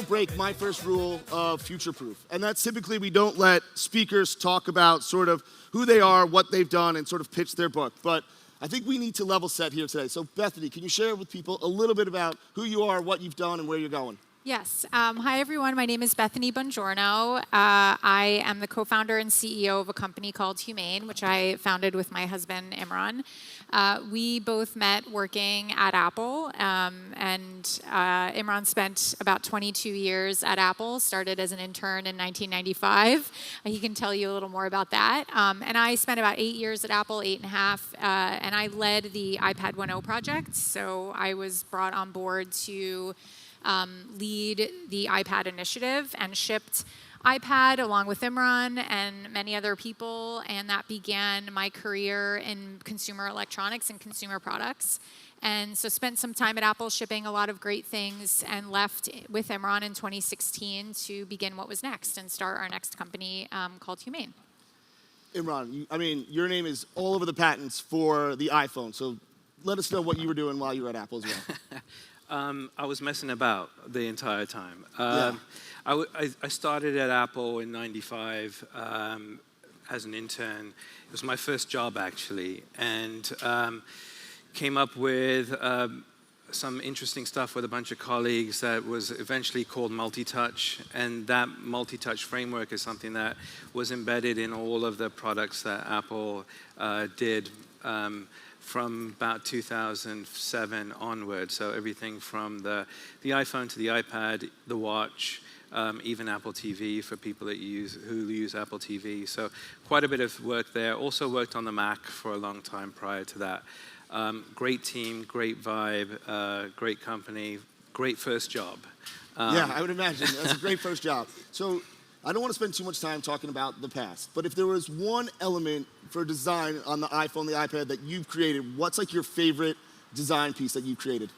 break my first rule of future proof. And that's typically we don't let speakers talk about sort of who they are, what they've done, and sort of pitch their book. But I think we need to level set here today. So Bethany, can you share with people a little bit about who you are, what you've done, and where you're going? Yes. Hi, everyone. My name is Bethany Bongiorno. I am the co-founder and CEO of a company called Humane, which I founded with my husband, Imran. We both met working at Apple, and Imran spent about 22 years at Apple, started as an intern in 1995. He can tell you a little more about that. And I spent about 8 years at Apple, 8.5, and I led the iPad 1.0 project. So I was brought on board to lead the iPad initiative and shipped iPad along with Imran and many other people, and that began my career in consumer electronics and consumer products. And so spent some time at Apple shipping a lot of great things and left with Imran in 2016 to begin what was next and start our next company called Humane. Imran, I mean, your name is all over the patents for the iPhone, so let us know what you were doing while you were at Apple as well. I was messing about the entire time. Yeah. I started at Apple in '95 as an intern. It was my first job, actually, and came up with some interesting stuff with a bunch of colleagues that was eventually called multi-touch, and that multi-touch framework is something that was embedded in all of the products that Apple did from about 2007 onward. So everything from the iPhone to the iPad, the watch, even Apple TV for people that who use Apple TV. So quite a bit of work there. Also worked on the Mac for a long time prior to that. Great team, great vibe, great company, great first job. Yeah, I would imagine. That's a great first job. So I don't want to spend too much time talking about the past, but if there was one element for design on the iPhone, the iPad that you've created, what's like your favorite design piece that you've created?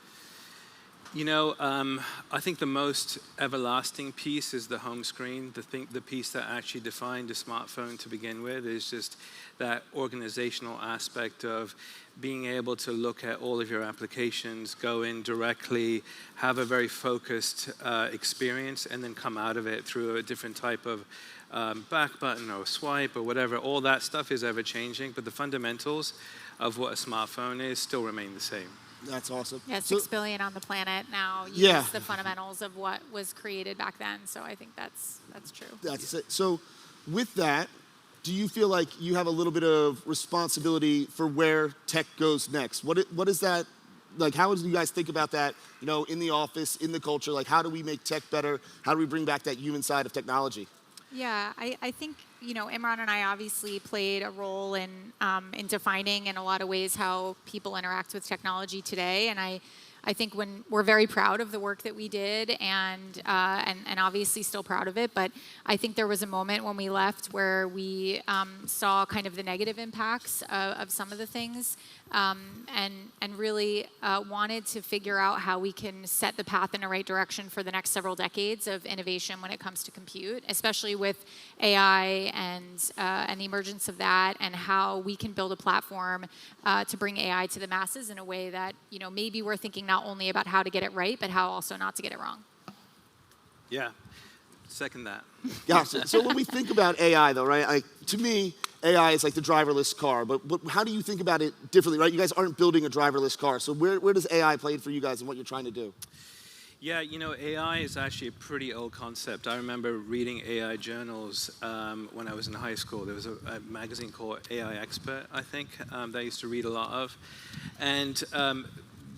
You know, I think the most everlasting piece is the home screen. The piece that actually defined a smartphone to begin with is just that organizational aspect of being able to look at all of your applications, go in directly, have a very focused experience, and then come out of it through a different type of back button or swipe or whatever. All that stuff is ever changing, but the fundamentals of what a smartphone is still remain the same. That's awesome. Yeah, 6 billion on the planet now use Yeah. the fundamentals of what was created back then. So I think that's true. That's it. So with that, do you feel like you have a little bit of responsibility for where tech goes next? What is that, like, how do you guys think about that, you know, in the office, in the culture? Like, how do we make tech better? How do we bring back that human side of technology? Yeah, I think, you know, Imran and I obviously played a role in defining in a lot of ways how people interact with technology today. And I think when we're very proud of the work that we did and obviously still proud of it, but I think there was a moment when we left where we saw kind of the negative impacts of some of the things and really wanted to figure out how we can set the path in the right direction for the next several decades of innovation when it comes to compute, especially with AI and the emergence of that, and how we can build a platform to bring AI to the masses in a way that, you know, maybe we're thinking not only about how to get it right, but how also not to get it wrong. Yeah, second that. Gotcha. So when we think about AI, though, right? Like, to me, AI is like the driverless car. But how do you think about it differently, right? You guys aren't building a driverless car. So where does AI play for you guys and what you're trying to do? Yeah, you know, AI is actually a pretty old concept. I remember reading AI journals when I was in high school. There was a magazine called AI Expert, I think, that I used to read a lot of. And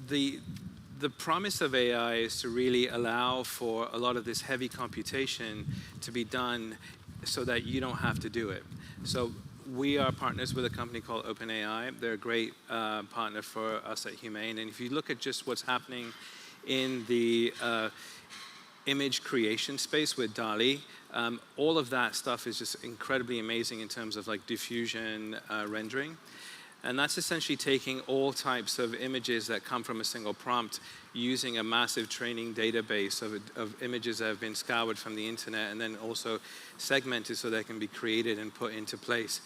the promise of AI is to really allow for a lot of this heavy computation to be done so that you don't have to do it. So we are partners with a company called OpenAI. They're a great partner for us at Humane. And if you look at just what's happening in the image creation space with DALL-E, all of that stuff is just incredibly amazing in terms of like diffusion rendering. And that's essentially taking all types of images that come from a single prompt, using a massive training database of images that have been scoured from the internet, and then also segmented so they can be created and put into place.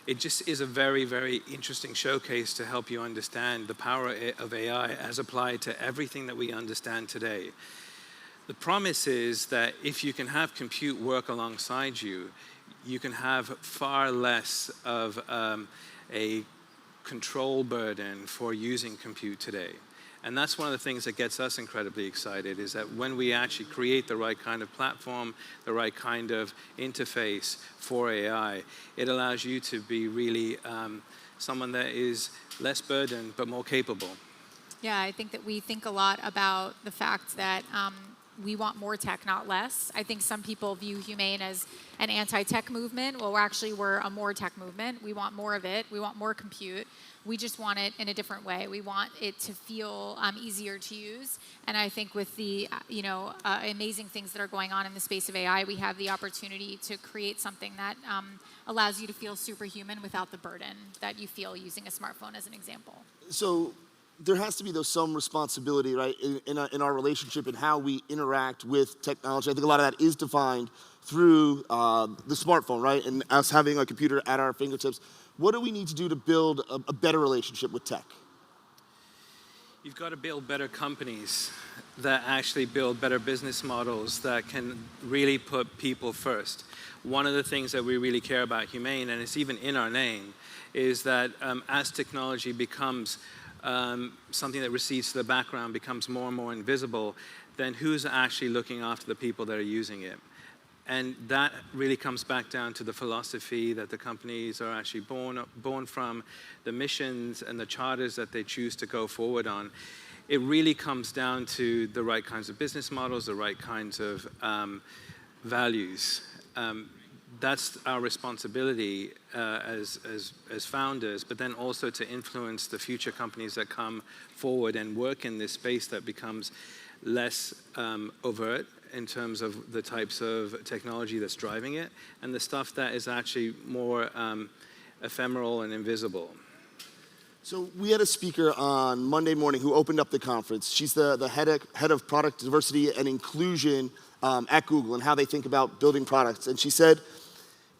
It just is a very, very interesting showcase to help you understand the power of AI as applied to everything that we understand today. The promise is that if you can have compute work alongside you, you can have far less of a control burden for using compute today. And that's one of the things that gets us incredibly excited, is that when we actually create the right kind of platform, the right kind of interface for AI, it allows you to be really someone that is less burdened but more capable. Yeah, I think that we think a lot about the fact that we want more tech, not less. I think some people view Humane as an anti-tech movement. Well, we're a more tech movement. We want more of it. We want more compute. We just want it in a different way. We want it to feel easier to use. And I think with the amazing things that are going on in the space of AI, we have the opportunity to create something that allows you to feel superhuman without the burden that you feel using a smartphone, as an example. So there has to be, though, some responsibility, right, in our relationship and how we interact with technology. I think a lot of that is defined through the smartphone, right, and us having a computer at our fingertips. What do we need to do to build a better relationship with tech? You've got to build better companies that actually build better business models that can really put people first. One of the things that we really care about Humane, and it's even in our name, is that as technology becomes something that recedes to the background, becomes more and more invisible, then who's actually looking after the people that are using it? And that really comes back down to the philosophy that the companies are actually born from, the missions and the charters that they choose to go forward on. It really comes down to the right kinds of business models, the right kinds of values. That's our responsibility as founders, but then also to influence the future companies that come forward and work in this space that becomes less overt in terms of the types of technology that's driving it, and the stuff that is actually more ephemeral and invisible. So we had a speaker on Monday morning who opened up the conference. She's the head of product diversity and inclusion at Google, and how they think about building products. And she said,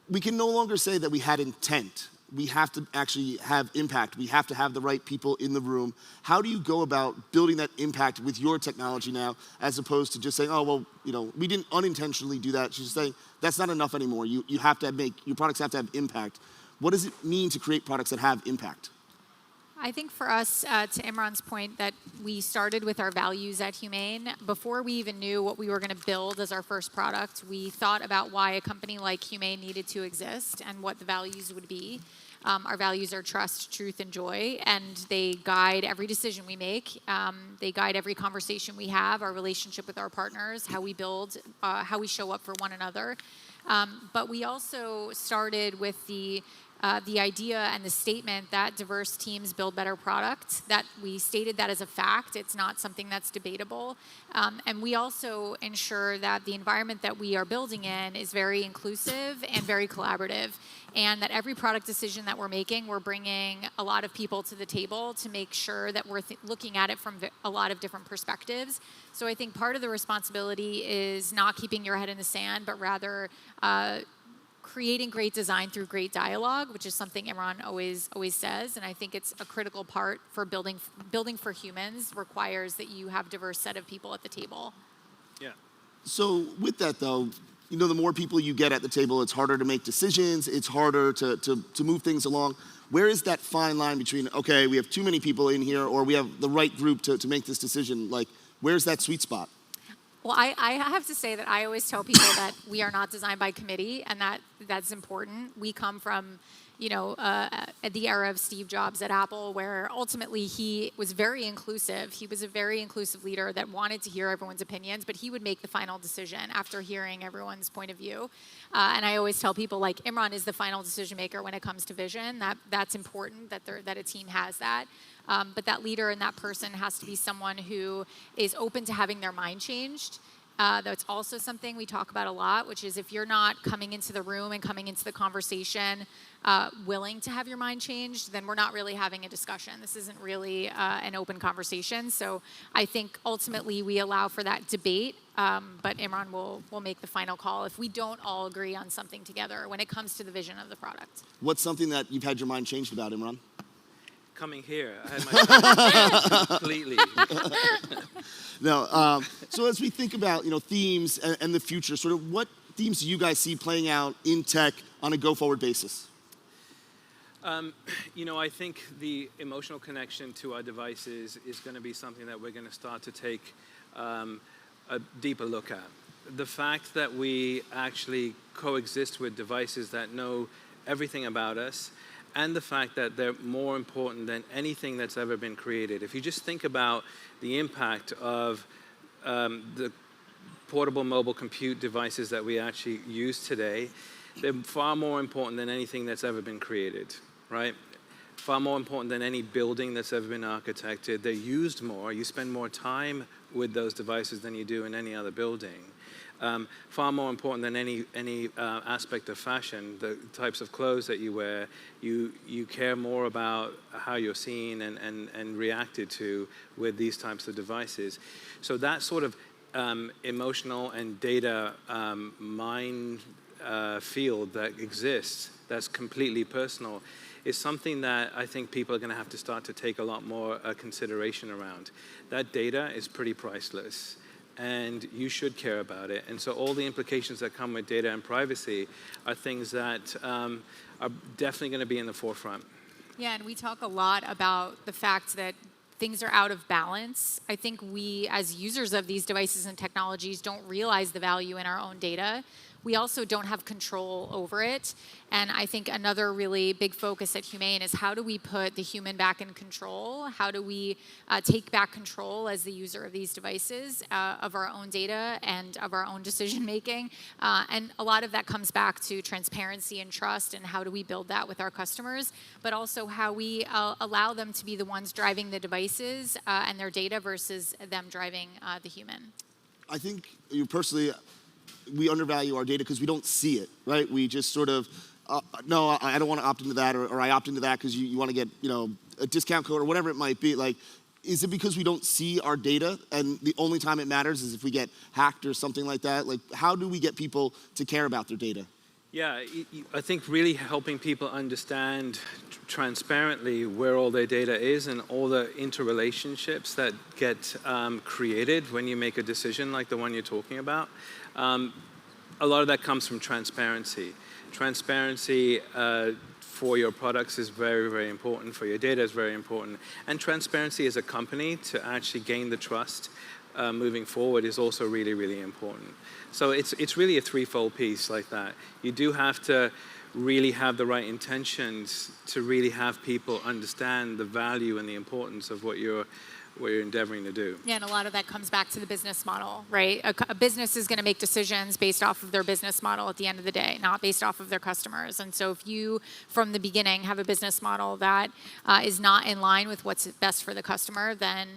we can no longer say that we had intent. We have to actually have impact. We have to have the right people in the room. How do you go about building that impact with your technology now, as opposed to just saying, oh, well, we didn't unintentionally do that. She's saying that's not enough anymore. You have to your products have to have impact. What does it mean to create products that have impact? I think for us, to Imran's point, that we started with our values at Humane. Before we even knew what we were going to build as our first product, we thought about why a company like Humane needed to exist and what the values would be. Our values are trust, truth, and joy, and they guide every decision we make. They guide every conversation we have, our relationship with our partners, how we build, how we show up for one another. But we also started with the idea and the statement that diverse teams build better products, that we stated that as a fact. It's not something that's debatable. And we also ensure that the environment that we are building in is very inclusive and very collaborative, and that every product decision that we're making, we're bringing a lot of people to the table to make sure that we're looking at it from a lot of different perspectives. So I think part of the responsibility is not keeping your head in the sand, but rather creating great design through great dialogue, which is something Imran always says, and I think it's a critical part for building for humans requires that you have a diverse set of people at the table. Yeah. So with that, though, the more people you get at the table, it's harder to make decisions, it's harder to move things along. Where is that fine line between, okay, we have too many people in here, or we have the right group to make this decision? Like, where's that sweet spot? Well, I have to say that I always tell people that we are not designed by committee, and that's important. We come from, the era of Steve Jobs at Apple, where ultimately he was very inclusive. He was a very inclusive leader that wanted to hear everyone's opinions, but he would make the final decision after hearing everyone's point of view. And I always tell people, like, Imran is the final decision maker when it comes to vision. That's important that a team has that. But that leader and that person has to be someone who is open to having their mind changed. That's also something we talk about a lot, which is if you're not coming into the room and coming into the conversation willing to have your mind changed, then we're not really having a discussion. This isn't really an open conversation. So I think ultimately we allow for that debate, but Imran will make the final call if we don't all agree on something together when it comes to the vision of the product. What's something that you've had your mind changed about, Imran? coming here. I had my time completely. No, so as we think about, themes and the future, sort of what themes do you guys see playing out in tech on a go-forward basis? I think the emotional connection to our devices is going to be something that we're going to start to take a deeper look at. The fact that we actually coexist with devices that know everything about us, and the fact that they're more important than anything that's ever been created. If you just think about the impact of the portable mobile compute devices that we actually use today, they're far more important than anything that's ever been created, right? Far more important than any building that's ever been architected. They're used more. You spend more time with those devices than you do in any other building. Far more important than any aspect of fashion, the types of clothes that you wear, you care more about how you're seen and reacted to with these types of devices. So that sort of emotional and data mind field that exists, that's completely personal, is something that I think people are going to have to start to take a lot more consideration around. That data is pretty priceless, and you should care about it. And so all the implications that come with data and privacy are things that are definitely going to be in the forefront. Yeah, and we talk a lot about the fact that things are out of balance. I think we, as users of these devices and technologies, don't realize the value in our own data. We also don't have control over it. And I think another really big focus at Humane is how do we put the human back in control? How do we take back control as the user of these devices, of our own data and of our own decision making? And a lot of that comes back to transparency and trust, and how do we build that with our customers, but also how we allow them to be the ones driving the devices and their data versus them driving the human. I think personally, we undervalue our data because we don't see it, right? We just sort of, no, I don't want to opt into that, or I opt into that because you want to get, a discount code or whatever it might be. Like, is it because we don't see our data and the only time it matters is if we get hacked or something like that? Like, how do we get people to care about their data? Yeah, I think really helping people understand transparently where all their data is and all the interrelationships that get created when you make a decision like the one you're talking about. A lot of that comes from transparency. Transparency for your products is very, very important. For your data is very important. And transparency as a company to actually gain the trust moving forward is also really, really important. So it's really a threefold piece like that. You do have to really have the right intentions to really have people understand the value and the importance of what you're endeavoring to do. Yeah, and a lot of that comes back to the business model, right? A business is going to make decisions based off of their business model at the end of the day, not based off of their customers. And so if you, from the beginning, have a business model that is not in line with what's best for the customer, then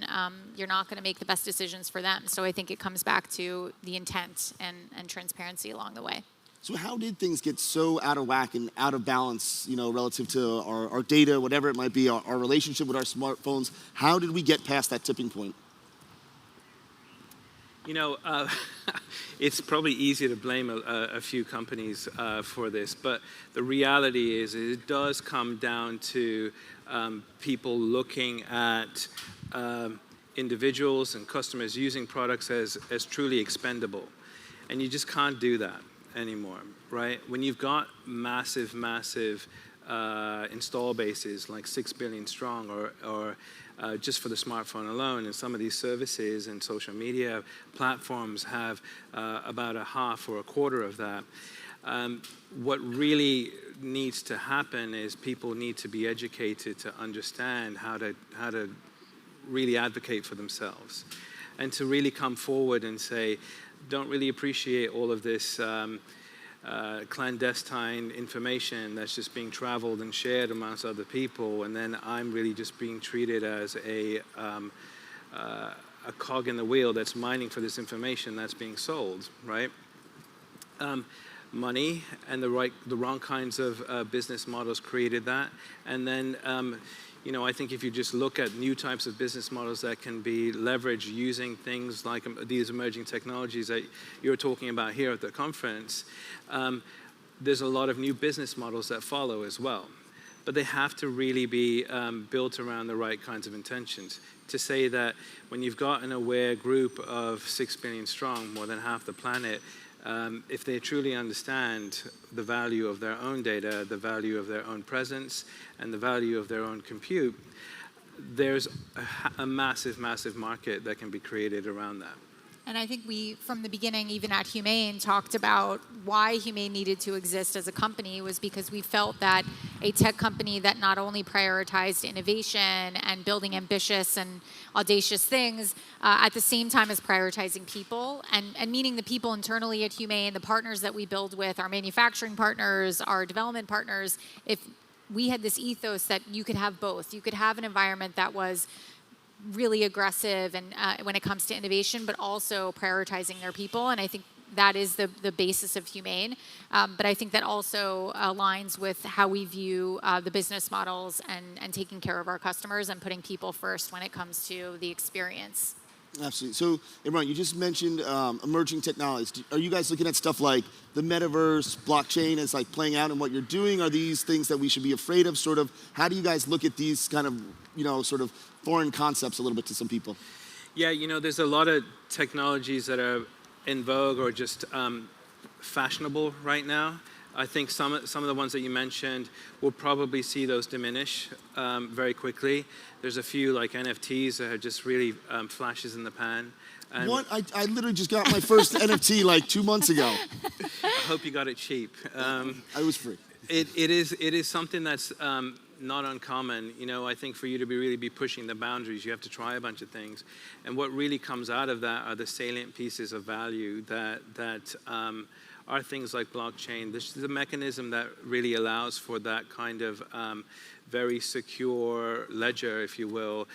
you're not going to make the best decisions for them. So I think it comes back to the intent and transparency along the way. So how did things get so out of whack and out of balance, relative to our data, whatever it might be, our relationship with our smartphones? How did we get past that tipping point? It's probably easier to blame a few companies for this, but the reality is it does come down to people looking at individuals and customers using products as truly expendable. And you just can't do that anymore, right? When you've got massive install bases like 6 billion strong, or just for the smartphone alone, and some of these services and social media platforms have about a half or a quarter of that. What really needs to happen is people need to be educated to understand how to really advocate for themselves, and to really come forward and say, don't really appreciate all of this clandestine information that's just being traveled and shared amongst other people, and then I'm really just being treated as a cog in the wheel that's mining for this information that's being sold, right? Money and the wrong kinds of business models created that, and then I think if you just look at new types of business models that can be leveraged using things like these emerging technologies that you're talking about here at the conference, there's a lot of new business models that follow as well. but they have to really be built around the right kinds of intentions. To say that when you've got an aware group of 6 billion strong, more than half the planet, if they truly understand the value of their own data, the value of their own presence, and the value of their own compute, there's a massive, massive market that can be created around that. And I think we, from the beginning, even at Humane, talked about why Humane needed to exist as a company was because we felt that a tech company that not only prioritized innovation and building ambitious and audacious things, at the same time as prioritizing people, and meaning the people internally at Humane, the partners that we build with, our manufacturing partners, our development partners, if we had this ethos that you could have both. You could have an environment that was really aggressive and when it comes to innovation, but also prioritizing their people. And I think that is the basis of Humane. But I think that also aligns with how we view the business models and taking care of our customers and putting people first when it comes to the experience. Absolutely. So, Imran, you just mentioned emerging technologies. Are you guys looking at stuff like the metaverse, blockchain as like playing out in what you're doing? Are these things that we should be afraid of? Sort of, how do you guys look at these kind of, sort of foreign concepts a little bit to some people? Yeah, there's a lot of technologies that are in vogue or just fashionable right now. I think some of the ones that you mentioned, we'll probably see those diminish very quickly. There's a few like NFTs that are just really flashes in the pan. And What? I literally just got my first NFT like 2 months ago. I hope you got it cheap. I was free. It is something that's not uncommon. I think for you to really be pushing the boundaries, you have to try a bunch of things. And what really comes out of that are the salient pieces of value that are things like blockchain. This is a mechanism that really allows for that kind of very secure ledger, if you will,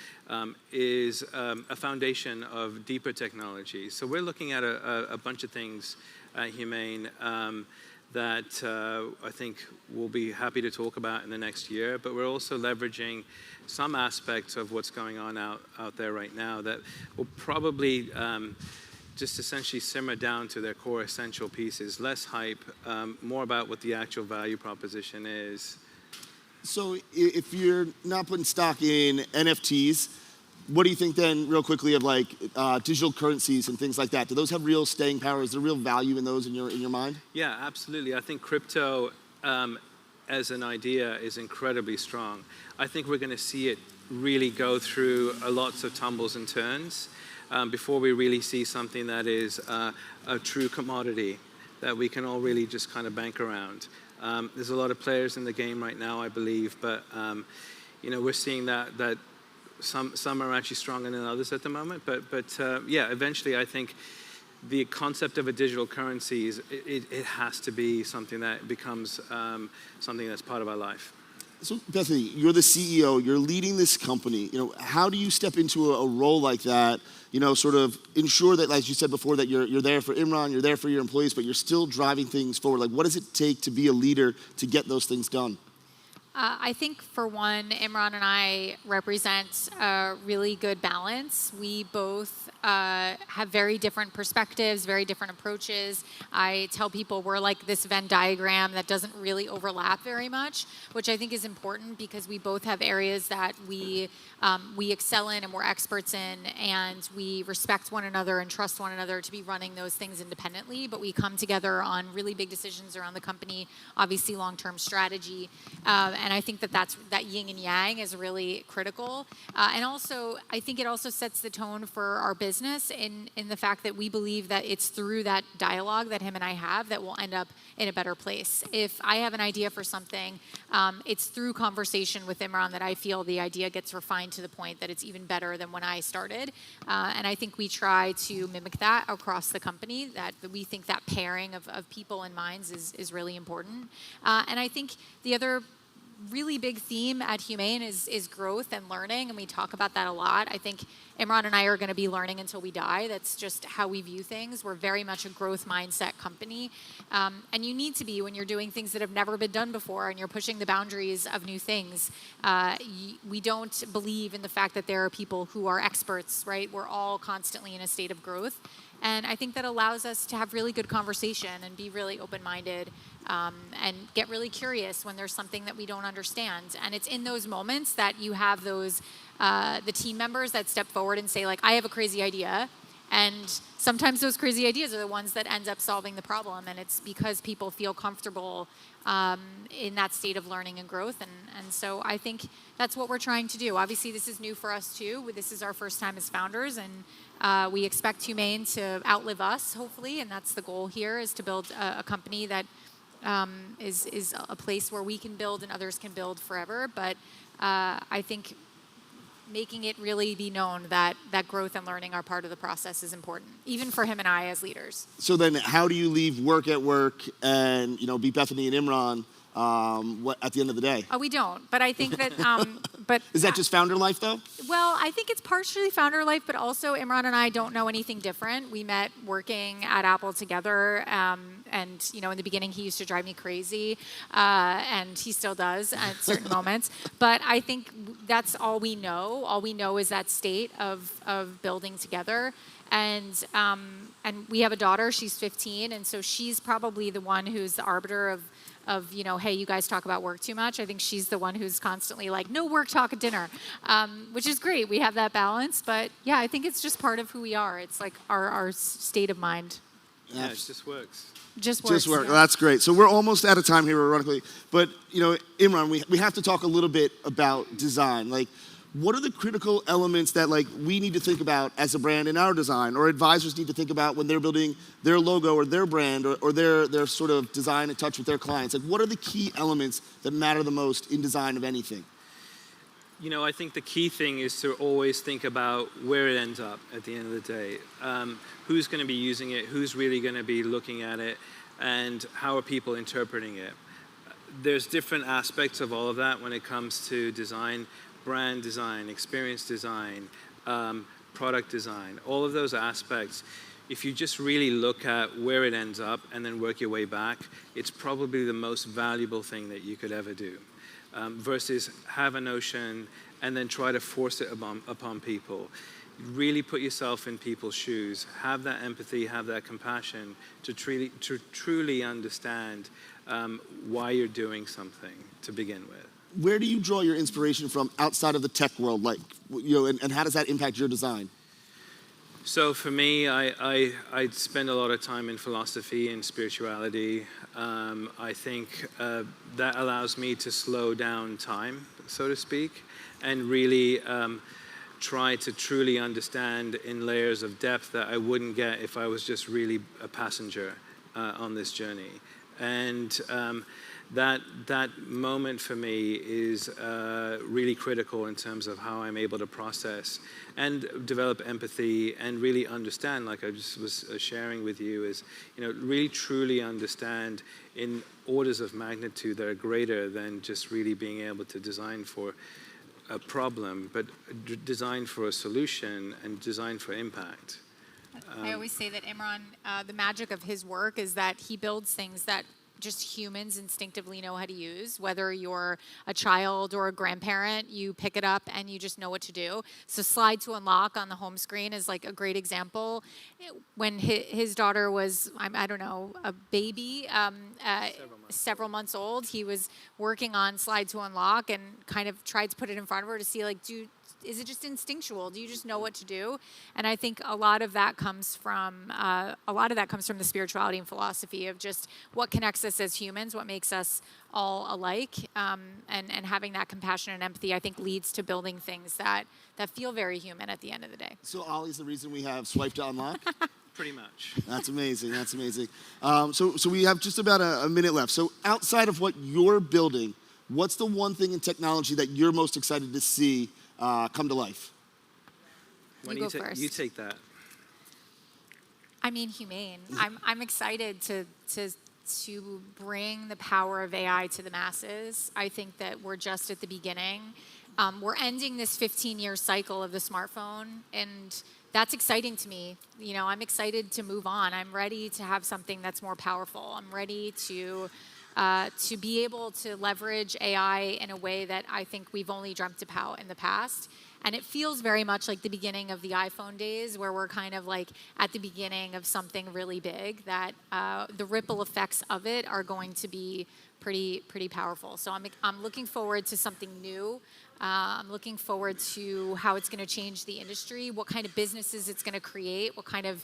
is a foundation of deeper technology. So we're looking at a bunch of things at Humane that I think we'll be happy to talk about in the next year, but we're also leveraging some aspects of what's going on out there right now that will probably just essentially simmer down to their core essential pieces, less hype, more about what the actual value proposition is. So if you're not putting stock in NFTs, what do you think then, real quickly, of like digital currencies and things like that? Do those have real staying power? Is there real value in those in your mind? Yeah, absolutely. I think crypto as an idea is incredibly strong. I think we're going to see it really go through lots of tumbles and turns before we really see something that is a true commodity that we can all really just kind of bank around. There's a lot of players in the game right now, I believe, but we're seeing that some are actually stronger than others at the moment. But yeah, eventually I think the concept of a digital currency it has to be something that becomes something that's part of our life. So Bethany, you're the CEO, you're leading this company. How do you step into a role like that, sort of ensure that, as you said before, that you're there for Imran, you're there for your employees, but you're still driving things forward? Like, what does it take to be a leader to get those things done? I think, for one, Imran and I represent a really good balance. We both have very different perspectives, very different approaches. I tell people we're like this Venn diagram that doesn't really overlap very much, which I think is important because we both have areas that we excel in and we're experts in, and we respect one another and trust one another to be running those things independently. But we come together on really big decisions around the company, obviously long-term strategy. And I think that yin and yang is really critical. And also, I think it also sets the tone for our business in the fact that we believe that it's through that dialogue that him and I have that we'll end up in a better place. If I have an idea for something, it's through conversation with Imran that I feel the idea gets refined to the point that it's even better than when I started. And I think we try to mimic that across the company, that we think that pairing of people and minds is really important. And I think the other really big theme at Humane is growth and learning, and we talk about that a lot. I think Imran and I are going to be learning until we die. That's just how we view things. We're very much a growth mindset company, and you need to be when you're doing things that have never been done before and you're pushing the boundaries of new things. We don't believe in the fact that there are people who are experts, right? We're all constantly in a state of growth. And I think that allows us to have really good conversation and be really open-minded and get really curious when there's something that we don't understand. And it's in those moments that you have those the team members that step forward and say, like, I have a crazy idea. And sometimes those crazy ideas are the ones that end up solving the problem. And it's because people feel comfortable in that state of learning and growth. And so I think that's what we're trying to do. Obviously, this is new for us too. This is our first time as founders. And we expect Humane to outlive us, hopefully. And that's the goal here, is to build a company that is a place where we can build and others can build forever. But I think making it really be known that growth and learning are part of the process is important, even for him and I as leaders. So then how do you leave work at work and, be Bethany and Imran at the end of the day? Oh, we don't. But I think that, Is that just founder life, though? Well, I think it's partially founder life, but also Imran and I don't know anything different. We met working at Apple together, and in the beginning he used to drive me crazy, and he still does at certain moments. But I think that's all we know. All we know is that state of building together. And we have a daughter. She's 15, and so she's probably the one who's the arbiter of hey, you guys talk about work too much. I think she's the one who's constantly like, no work talk at dinner, which is great. We have that balance. But yeah, I think it's just part of who we are. It's like our state of mind. Yeah, it just works. Just works. Yeah. Yeah. That's great. So we're almost out of time here, ironically. But, Imran, we have to talk a little bit about design. Like, what are the critical elements that we need to think about as a brand in our design, or advisors need to think about when they're building their logo or their brand or their sort of design and touch with their clients? Like, what are the key elements that matter the most in design of anything? I think the key thing is to always think about where it ends up at the end of the day. Who's going to be using it? Who's really going to be looking at it? And how are people interpreting it? There's different aspects of all of that when it comes to design. Brand design, experience design, product design, all of those aspects. If you just really look at where it ends up and then work your way back, it's probably the most valuable thing that you could ever do, versus have a notion and then try to force it upon people. Really put yourself in people's shoes, have that empathy, have that compassion to truly understand why you're doing something to begin with. Where do you draw your inspiration from outside of the tech world, and how does that impact your design? So for me, I spend a lot of time in philosophy and spirituality. I think that allows me to slow down time, so to speak, and really try to truly understand in layers of depth that I wouldn't get if I was just really a passenger on this journey. And that moment for me is really critical in terms of how I'm able to process and develop empathy and really understand, like I just was sharing with you, is really truly understand in orders of magnitude that are greater than just really being able to design for a problem, but design for a solution and design for impact. I always say that Imran, the magic of his work is that he builds things that just humans instinctively know how to use. Whether you're a child or a grandparent, you pick it up and you just know what to do. So slide to unlock on the home screen is like a great example. When his daughter was, I don't know, a baby, several months old, he was working on slide to unlock and kind of tried to put it in front of her to see, like, is it just instinctual? Do you just know what to do? And I think a lot of that comes from the spirituality and philosophy of just what connects us as humans, what makes us all alike, and having that compassion and empathy, I think, leads to building things that feel very human at the end of the day. So Ollie's the reason we have Swipe to Unlock? Pretty much. That's amazing. That's amazing. So we have just about a minute left. So outside of what you're building, what's the one thing in technology that you're most excited to see come to life? You go first. You take that. I mean, Humane. I'm excited to bring the power of AI to the masses. I think that we're just at the beginning. We're ending this 15-year cycle of the smartphone, and that's exciting to me. I'm excited to move on. I'm ready to have something that's more powerful. I'm ready to to be able to leverage AI in a way that I think we've only dreamt about in the past. And it feels very much like the beginning of the iPhone days, where we're kind of like at the beginning of something really big, that the ripple effects of it are going to be pretty powerful. So I'm looking forward to something new. I'm looking forward to how it's going to change the industry, what kind of businesses it's going to create, what kind of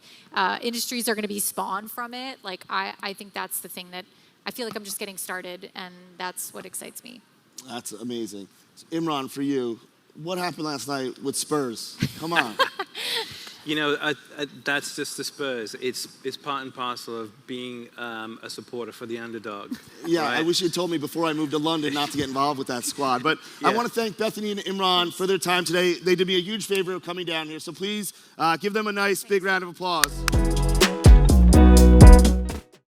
industries are going to be spawned from it. Like, I think that's the thing that I feel like I'm just getting started, and that's what excites me. That's amazing. So Imran, for you, what happened last night with Spurs? Come on. You know, that's just the Spurs. It's part and parcel of being a supporter for the underdog. Yeah, right? I wish you had told me before I moved to London not to get involved with that squad. But Yeah. I want to thank Bethany and Imran for their time today. They did me a huge favor of coming down here. So please give them a nice big round of applause.